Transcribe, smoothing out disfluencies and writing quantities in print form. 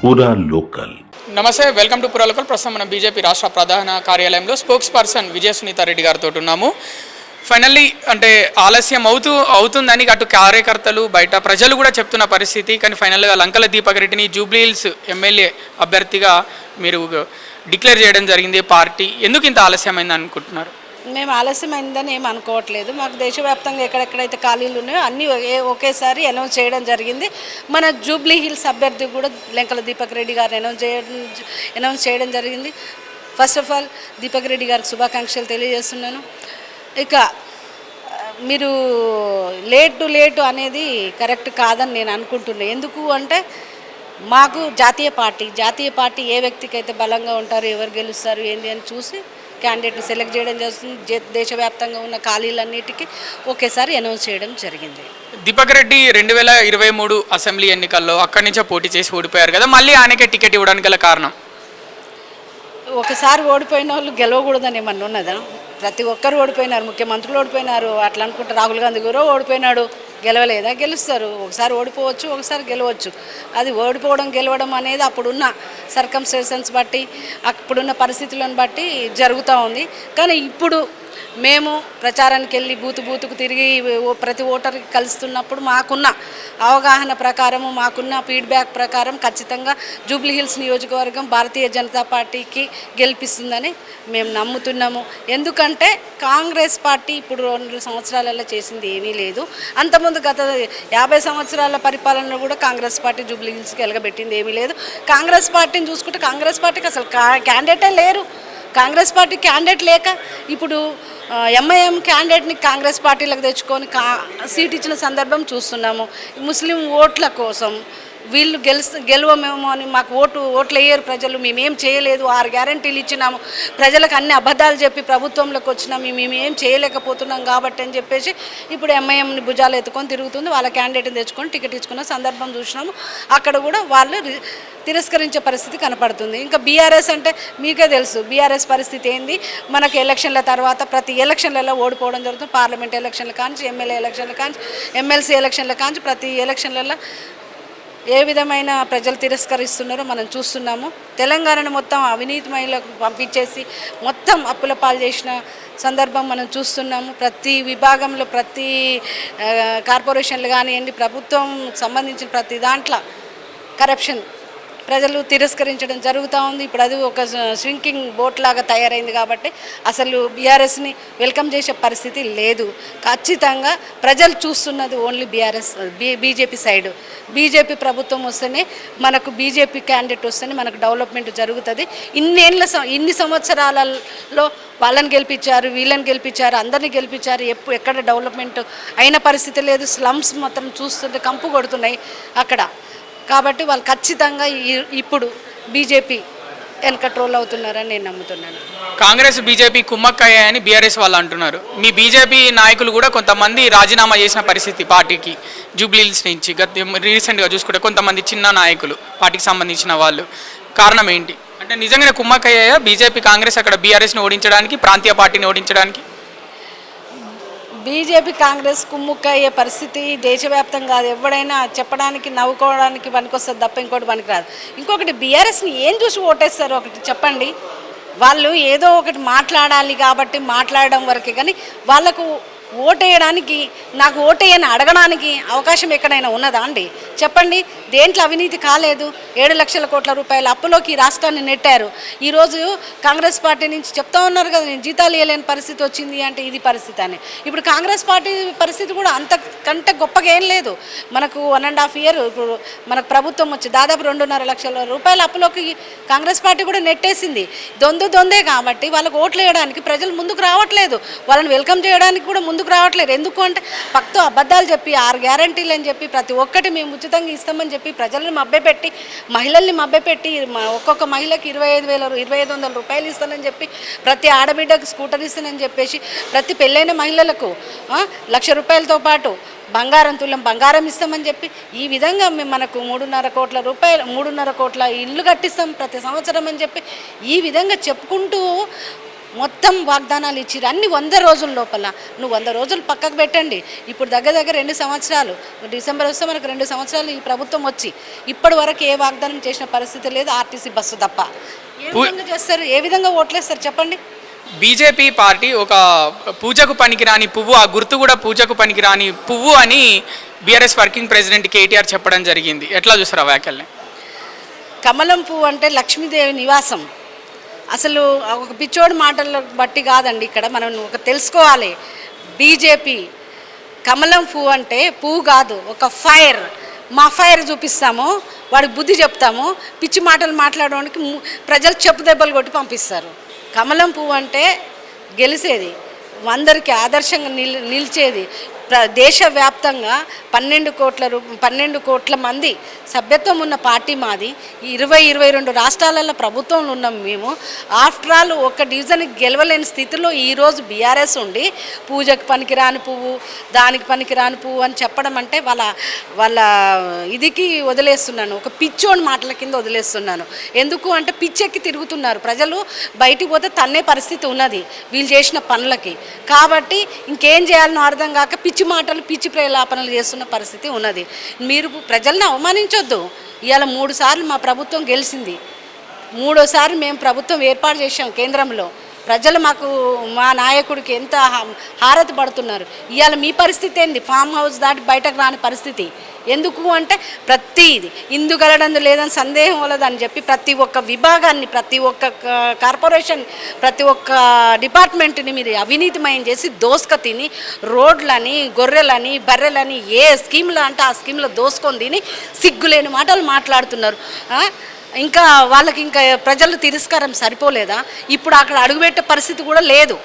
పూరా లోకల్. నమస్తే, welcome to పురా లోకల్. ప్రస్తుతం మనం బీజేపీ రాష్ట్ర ప్రధాన కార్యాలయంలో స్పోక్స్ పర్సన్ విజయ సునీత రెడ్డి గారితో ఉన్నాము. ఫైనల్లీ అంటే ఆలస్యం అవుతుందని అటు కార్యకర్తలు బయట ప్రజలు కూడా చెప్తున్న పరిస్థితి. కానీ ఫైనల్గా లంకల దీపక్ రెడ్డిని జూబ్లీహిల్స్ ఎమ్మెల్యే అభ్యర్థిగా మీరు డిక్లేర్ చేయడం జరిగింది. పార్టీ ఎందుకు ఇంత ఆలస్యమైంది అనుకుంటున్నారు? మేము ఆలస్యమైందని ఏం అనుకోవట్లేదు. మాకు దేశవ్యాప్తంగా ఎక్కడెక్కడైతే ఖాళీలు ఉన్నాయో అన్నీ ఒకేసారి అనౌన్స్ చేయడం జరిగింది. మన జూబ్లీ హిల్స్ అభ్యర్థి కూడా లంకల దీపక్ రెడ్డి గారు అనౌన్స్ చేయడం జరిగింది. First of all Deepak Reddy గారికి శుభాకాంక్షలు తెలియజేస్తున్నాను. ఇక మీరు లేటు అనేది కరెక్ట్ కాదని నేను అనుకుంటున్నాను. ఎందుకు అంటే మాకు జాతీయ పార్టీ ఏ వ్యక్తికి అయితే బలంగా ఉంటారో, ఎవరు గెలుస్తారు ఏంది అని చూసి క్యాండిడేట్ని సెలెక్ట్ చేయడం జరుగుతుంది. దేశవ్యాప్తంగా ఉన్న ఖాళీలన్నిటికీ ఒకేసారి అనౌన్స్ చేయడం జరిగింది. దీపక్ రెడ్డి 2023 అసెంబ్లీ ఎన్నికల్లో అక్కడి నుంచే పోటీ చేసి ఓడిపోయారు కదా, మళ్ళీ ఆయనకే టికెట్ ఇవ్వడానికి గల కారణం? ఒకసారి ఓడిపోయిన వాళ్ళు గెలవకూడదని ఏమన్నా ఉన్నదా? ప్రతి ఒక్కరు ఓడిపోయినారు, ముఖ్యమంత్రులు ఓడిపోయినారు. అట్లా అనుకుంటే రాహుల్ గాంధీ కూడా ఓడిపోయినాడు, గెలవలేదా? గెలుస్తారు. ఒకసారి ఓడిపోవచ్చు, ఒకసారి గెలవచ్చు. అది ఓడిపోవడం గెలవడం అనేది అప్పుడున్న సర్కమ్స్టెన్సెస్ బట్టి, అప్పుడున్న పరిస్థితులను బట్టి జరుగుతూ ఉంది. కానీ ఇప్పుడు మేము ప్రచారానికి వెళ్ళి బూతుకు తిరిగి ప్రతి ఓటర్కి కలుస్తున్నప్పుడు మాకున్న అవగాహన ప్రకారము, మాకున్న ఫీడ్బ్యాక్ ప్రకారం ఖచ్చితంగా జూబ్లీహిల్స్ నియోజకవర్గం భారతీయ జనతా పార్టీకి గెలిపిస్తుందని మేము నమ్ముతున్నాము. ఎందుకంటే కాంగ్రెస్ పార్టీ ఇప్పుడు 2 సంవత్సరాలలో చేసింది ఏమీ లేదు. అంతకుముందు గత 50 సంవత్సరాల పరిపాలనలో కూడా కాంగ్రెస్ పార్టీ జూబ్లీహిల్స్కి ఎలగబెట్టింది ఏమీ లేదు. కాంగ్రెస్ పార్టీని చూసుకుంటే కాంగ్రెస్ పార్టీకి అసలు క్యాండిడేటే లేరు. కాంగ్రెస్ పార్టీ క్యాండిడేట్ లేక ఇప్పుడు ఎంఐఎం క్యాండిడేట్ని కాంగ్రెస్ పార్టీలకు తెచ్చుకొని సీట్ ఇచ్చిన సందర్భం చూస్తున్నాము. ముస్లిం ఓట్ల కోసం వీళ్ళు గెలవమేమో అని మాకు ఓట్లు వేయరు ప్రజలు, మేమేం చేయలేదు, 6 గ్యారంటీలు ఇచ్చినాము, ప్రజలకు అన్ని అబద్ధాలు చెప్పి ప్రభుత్వంలోకి వచ్చినాము, మేమేం చేయలేకపోతున్నాం కాబట్టి అని చెప్పేసి ఇప్పుడు ఎంఐఎంని భుజాలు ఎత్తుకొని తిరుగుతుంది. వాళ్ళ క్యాండిడేట్ని తెచ్చుకొని టికెట్ ఇచ్చుకున్న సందర్భం చూసినాము. అక్కడ కూడా వాళ్ళు తిరస్కరించే పరిస్థితి కనపడుతుంది. ఇంకా బీఆర్ఎస్ అంటే మీకే తెలుసు బీఆర్ఎస్ పరిస్థితి ఏంది. మనకు ఎలక్షన్ల తర్వాత ప్రతి ఎలక్షన్లలో ఓడిపోవడం జరుగుతుంది. పార్లమెంట్ ఎలక్షన్ల కాంచి, ఎమ్మెల్యే ఎలక్షన్ల కాంచి, ఎమ్మెల్సీ ఎలక్షన్ల కాంచి ప్రతి ఎలక్షన్లలో ఏ విధమైన ప్రజలు తిరస్కరిస్తున్నారో మనం చూస్తున్నాము. తెలంగాణను మొత్తం అవినీతిమయులకు పంపించేసి మొత్తం అప్పుల పాలు చేసిన సందర్భం మనం చూస్తున్నాము. ప్రతి విభాగంలో, ప్రతి కార్పొరేషన్లు కానివ్వండి, ప్రభుత్వం సంబంధించిన ప్రతి దాంట్లో కరప్షన్, ప్రజలు తిరస్కరించడం జరుగుతూ ఉంది. ఇప్పుడు అది ఒక ష్రింకింగ్ బోట్ లాగా తయారైంది కాబట్టి అసలు బీఆర్ఎస్ని వెల్కమ్ చేసే పరిస్థితి లేదు. ఖచ్చితంగా ప్రజలు చూస్తున్నది ఓన్లీ బీజేపీ సైడ్. బీజేపీ ప్రభుత్వం వస్తేనే మనకు, బీజేపీ క్యాండిడేట్ వస్తేనే మనకు డెవలప్మెంట్ జరుగుతుంది. ఇన్ని సంవత్సరాలలో వాళ్ళని గెలిపించారు, వీళ్ళని గెలిపించారు, అందరినీ గెలిపించారు, ఎక్కడ డెవలప్మెంట్ అయిన పరిస్థితి లేదు. స్లమ్స్ మొత్తం చూస్తుంటే కంపు కొడుతున్నాయి అక్కడ. కాబట్టి వాళ్ళు ఖచ్చితంగా ఇప్పుడు బీజేపీ కంట్రోల్ అవుతున్నారని నేను నమ్ముతున్నాను. కాంగ్రెస్ బీజేపీ కుమ్మక్కయ్యాయని బీఆర్ఎస్ వాళ్ళు అంటున్నారు. మీ బీజేపీ నాయకులు కూడా కొంతమంది రాజీనామా చేసిన పరిస్థితి పార్టీకి జూబ్లీహిల్స్ నుంచి. రీసెంట్గా చూసుకుంటే కొంతమంది చిన్న నాయకులు పార్టీకి సంబంధించిన వాళ్ళు. కారణం ఏంటి అంటే నిజంగానే కుమ్మక్కయ్యాయా బీజేపీ కాంగ్రెస్ అక్కడ బీఆర్ఎస్ని ఓడించడానికి, ప్రాంతీయ పార్టీని ఓడించడానికి? బీజేపీ కాంగ్రెస్ కుమ్ముక్కయ్యే పరిస్థితి దేశవ్యాప్తంగా ఎవడైనా చెప్పడానికి, నవ్వుకోవడానికి పనికొస్తుంది తప్ప ఇంకోటి పనికిరాదు. ఇంకొకటి బీఆర్ఎస్ని ఏం చూసి ఓటేస్తారు ఒకటి చెప్పండి. వాళ్ళు ఏదో ఒకటి మాట్లాడాలి కాబట్టి మాట్లాడడం వరకే, కానీ వాళ్ళకు ఓటేయడానికి, నాకు ఓటేయని అడగడానికి అవకాశం ఎక్కడైనా ఉన్నదా అండి? చెప్పండి. దేంట్లో అవినీతి కాలేదు. 7 లక్షల కోట్ల రూపాయల అప్పులోకి రాష్ట్రాన్ని నెట్టారు. ఈరోజు కాంగ్రెస్ పార్టీ నుంచి చెప్తా ఉన్నారు కదా, నేను జీతాలు ఇవ్వలేని పరిస్థితి వచ్చింది అంటే ఇది పరిస్థితి అని. ఇప్పుడు కాంగ్రెస్ పార్టీ పరిస్థితి కూడా అంతకంటే గొప్పగా ఏం లేదు. మనకు 1.5 ఇయర్ ఇప్పుడు మనకు ప్రభుత్వం వచ్చి దాదాపు 2.5 లక్షల రూపాయల అప్పులోకి కాంగ్రెస్ పార్టీ కూడా నెట్టేసింది. దొందే కాబట్టి వాళ్ళకు ఓట్లు వేయడానికి ప్రజలు ముందుకు రావట్లేదు. వాళ్ళని వెల్కమ్ చేయడానికి కూడా ముందుకు రావట్లేదు. ఎందుకు అంటే పక్తో అబద్ధాలు చెప్పి, 6 గ్యారంటీలు అని చెప్పి, ప్రతి ఒక్కటి మేము ఉచితంగా ఇస్తామని చెప్పి ప్రజల్ని మభ్యపెట్టి, మహిళల్ని మభ్యపెట్టి, ఒక్కొక్క మహిళకి 2500 రూపాయలు ఇస్తానని చెప్పి, ప్రతి ఆడబిడ్డకు స్కూటర్ ఇస్తానని చెప్పేసి, ప్రతి పెళ్ళైన మహిళలకు 1,00,000 రూపాయలతో పాటు తులం బంగారం ఇస్తామని చెప్పి, ఈ విధంగా మేము మనకు 3.5 కోట్ల ఇల్లు కట్టిస్తాం ప్రతి సంవత్సరం అని చెప్పి ఈ విధంగా చెప్పుకుంటూ మొత్తం వాగ్దానాలు ఇచ్చిర్రు అన్ని 100 రోజుల లోపల. నువ్వు 100 రోజులు పక్కకు పెట్టండి. ఇప్పుడు దగ్గర 2 సంవత్సరాలు, డిసెంబర్ వస్తే మనకు 2 సంవత్సరాలు ఈ ప్రభుత్వం వచ్చి ఇప్పటి వరకు ఏ వాగ్దానం చేసిన పరిస్థితి లేదు, ఆర్టీసీ బస్సు తప్ప. ఏ విధంగా చేస్తారు, ఏ విధంగా ఓట్లేస్తారు చెప్పండి? బీజేపీ పార్టీ ఒక పూజకు పనికిరాని పువ్వు, ఆ గుర్తు కూడా పూజకు పనికిరాని పువ్వు అని బీఆర్ఎస్ వర్కింగ్ ప్రెసిడెంట్ కేటీఆర్ చెప్పడం జరిగింది. ఎట్లా చూస్తారు ఆ వ్యాఖ్యల్ని? కమలం పువ్వు అంటే లక్ష్మీదేవి నివాసం. అసలు ఒక పిచ్చోడి మాటలు బట్టి కాదండి, ఇక్కడ మనం ఒక తెలుసుకోవాలి. బీజేపీ కమలం పువ్వు అంటే పువ్వు కాదు, ఒక ఫైర్. మా ఫైర్ చూపిస్తాము, వాడికి బుద్ధి చెప్తాము. పిచ్చి మాటలు మాట్లాడడానికి ప్రజలు చెప్పు దెబ్బలు కొట్టి పంపిస్తారు. కమలం పువ్వు అంటే గెలిచేది, అందరికీ ఆదర్శంగా నిలిచేది. దేశవ్యాప్తంగా 12 కోట్ల మంది సభ్యత్వం ఉన్న పార్టీ మాది. 22 రాష్ట్రాలలో ప్రభుత్వంలో ఉన్నాం మేము. ఆఫ్టర్ ఆల్ ఒక డివిజన్కి గెలవలేని స్థితిలో ఈరోజు బీఆర్ఎస్ ఉండి పూజకు పనికిరాని పువ్వు, దానికి పనికిరాని పువ్వు అని చెప్పడం అంటే వాళ్ళ ఇదికి వదిలేస్తున్నాను, ఒక పిచ్చోని మాటల కింద వదిలేస్తున్నాను. ఎందుకు అంటే పిచ్చెక్కి తిరుగుతున్నారు ప్రజలు. బయటికి పోతే తన్నే పరిస్థితి ఉన్నది వీళ్ళు చేసిన పనులకి. కాబట్టి ఇంకేం చేయాలనో అర్థం కాక పిచ్చి మాటలు, పిచ్చి ప్రేలాపనలు చేస్తున్న పరిస్థితి ఉన్నది. మీరు ప్రజల్ని అవమానించొద్దు. ఇవాళ 3 సార్లు మా ప్రభుత్వం గెలిచింది, 3ఓసారి మేము ప్రభుత్వం ఏర్పాటు చేసాం కేంద్రంలో. ప్రజలు మా నాయకుడికి ఎంత హారతి పడుతున్నారు. ఇవాళ మీ పరిస్థితి ఏంది? ఫామ్ హౌస్ దాటి బయటకు రాని పరిస్థితి. ఎందుకు అంటే ప్రతిది ఇందుగలడందు లేదని సందేహం వలదని చెప్పి ప్రతి ఒక్క విభాగాన్ని, ప్రతి ఒక్క కార్పొరేషన్, ప్రతి ఒక్క డిపార్ట్మెంట్ని మీరు అవినీతిమయం చేసి దోసుక తిని రోడ్లని, గొర్రెలని, బర్రెలని ఏ స్కీమ్లో అంటే ఆ స్కీమ్లో దోసుకొని తిని సిగ్గులేని మాటలు మాట్లాడుతున్నారు. ఇంకా వాళ్ళకి ఇంకా ప్రజల తిరస్కారం సరిపోలేదా? ఇప్పుడు అక్కడ అడుగుపెట్టే పరిస్థితి కూడా లేదు.